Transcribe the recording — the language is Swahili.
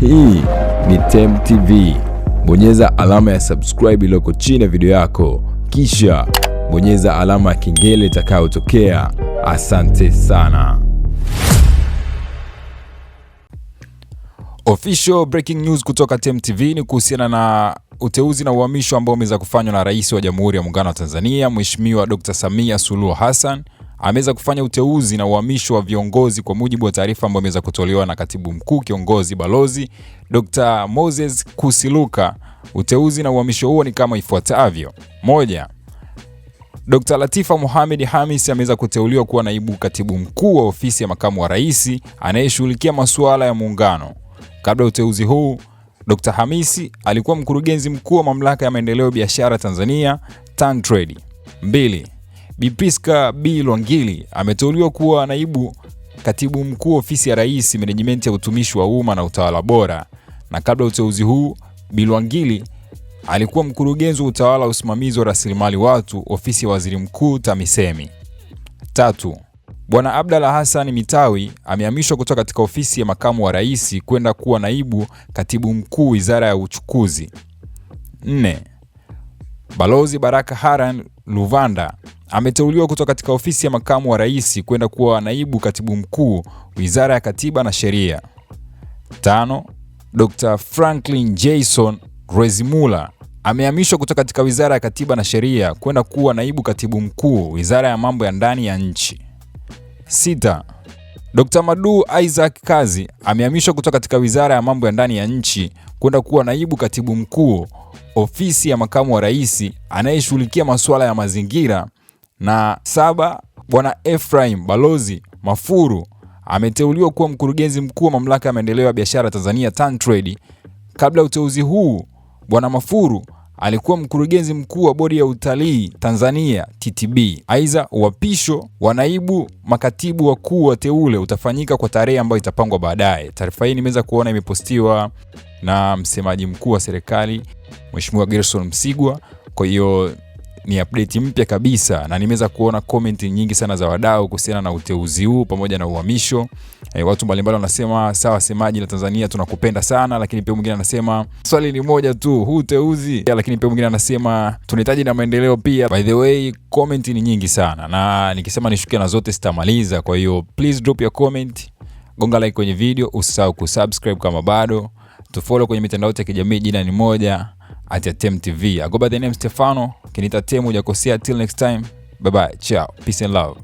Hii ni Temu TV. Bonyeza alama ya subscribe iliyoko chini ya video yako, kisha bonyeza alama ya kengele itakayotokea. Asante sana. Official breaking news kutoka Temu TV ni kuhusiana na uteuzi na uhamisho ambao umeweza kufanywa na Rais wa Jamhuri ya Muungano wa Tanzania, Mheshimiwa Dr. Samia Suluhu Hassan. Ameweza kufanya uteuzi na uhamisho wa viongozi kwa mujibu wa taarifa ambayo imeweza kutolewa na Katibu Mkuu Kiongozi Balozi Dr. Moses Kusiluka. Uteuzi na uhamisho huo ni kama ifuatavyo. 1. Dr. Latifa Mohamed Hamis ameweza kuteuliwa kuwa naibu katibu mkuu wa ofisi ya makamu wa rais anayeshughulikia masuala ya muungano. Kabla ya uteuzi huu, Dr. Hamisi alikuwa mkurugenzi mkuu wa Mamlaka ya Maendeleo Biashara Tanzania, TanTrade. 2. Bi Priska B. Lwangili ameteuliwa kuwa naibu katibu mkuu ofisi ya rais, management ya utumishi wa umma na utawala bora. Na kabla ya uteuzi huu, Bi Lwangili alikuwa mkurugenzi wa utawala wa usimamizi wa rasilimali watu, ofisi ya waziri mkuu TAMISEMI. 3. Bwana Abdalla Hassan Mitawi amehamishwa kutoka katika ofisi ya makamu wa rais kwenda kuwa naibu katibu mkuu wizara ya uchukuzi. 4. Balozi Baraka Haran Luvanda ameteuliwa kutoka katika ofisi ya makamu wa rais kwenda kuwa naibu katibu mkuu wizara ya katiba na sheria. 5. Dr. Franklin Jason Rwezimula amehamishwa kutoka katika wizara ya katiba na sheria kwenda kuwa naibu katibu mkuu wizara ya mambo ya ndani ya nchi. 6. Dr. Madu Isaac Kazi amehamishwa kutoka katika wizara ya mambo ya ndani ya nchi kwenda kuwa naibu katibu mkuu ofisi ya makamu wa rais anayeshughulikia masuala ya mazingira. Na 7. Bwana Ephraim Balozi Mafuru ameteuliwa kuwa mkurugenzi mkuu wa Mamlaka ya Maendeleo ya Biashara Tanzania, TanTrade. Kabla ya uteuzi huu, Bwana Mafuru alikuwa mkurugenzi mkuu wa Bodi ya Utalii Tanzania, TTB. Aidha, uapisho wa naibu makatibu wakuu wa teule utafanyika kwa tarehe ambayo itapangwa baadaye. Taarifa hii nimeweza kuona imepostiwa na msemaji mkuu wa serikali, Mheshimiwa Gerson Msigwa. Kwa hiyo ni update mpya kabisa, na nimeweza kuona comment nyingi sana za wadau kuhusiana na uteuzi huu pamoja na uhamisho. Watu mbalimbali wanasema sawa, semaji la Tanzania tunakupenda sana, lakini pia mwingine anasema swali ni moja tu, huu uteuzi. Lakini pia mwingine anasema tunahitaji na maendeleo pia. By the way, comment ni nyingi sana na nikisema nishukia na zote sitamaliza. Kwa hiyo please drop your comment, gonga like kwenye video, usisahau kusubscribe kama bado, tufollow kwenye mitandao ya kijamii, jina ni moja @Temu TV. I go by the name Stefano. Kinita Temu, hujakosea. Till next time. Bye bye. Ciao. Peace and love.